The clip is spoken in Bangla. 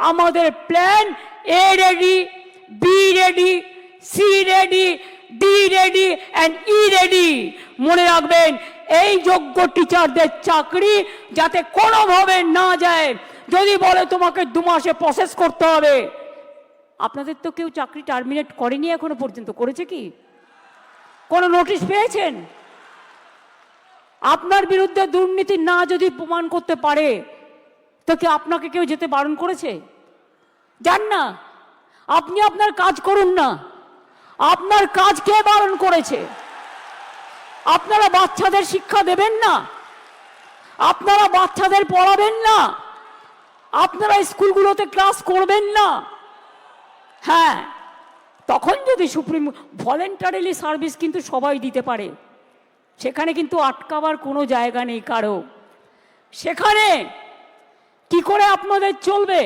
আমাদের plan A ready, B ready, C ready, D ready and E ready. মনে রাখবেন, এই যোগ্য টিচারদের চাকরি যাতে কোনোভাবে না যায়। যদি বলে তোমাকে 2 মাসে প্রসেস করতে হবে, আপনাদের তো কেউ চাকরি টার্মিনেট করেনি এখনো পর্যন্ত, করেছে কি? কোনো নোটিশ পেয়েছেন? আপনার বিরুদ্ধে দুর্নীতি না যদি প্রমাণ করতে পারে তো কি আপনাকে কেউ যেতে বারণ করেছে? যান না, আপনি আপনার কাজ করুন না। আপনার কাজ কে বারণ করেছে? আপনারা বাচ্চাদের শিক্ষা দেবেন না? আপনারা বাচ্চাদের পড়াবেন না? আপনারা স্কুলগুলোতে ক্লাস করবেন না? হ্যাঁ, তখন যদি সুপ্রিম ভলেন্টারিলি সার্ভিস কিন্তু সবাই দিতে পারে, সেখানে কিন্তু আটকাবার কোনো জায়গা নেই কারো। সেখানে কি করে আপনাদের চলবে?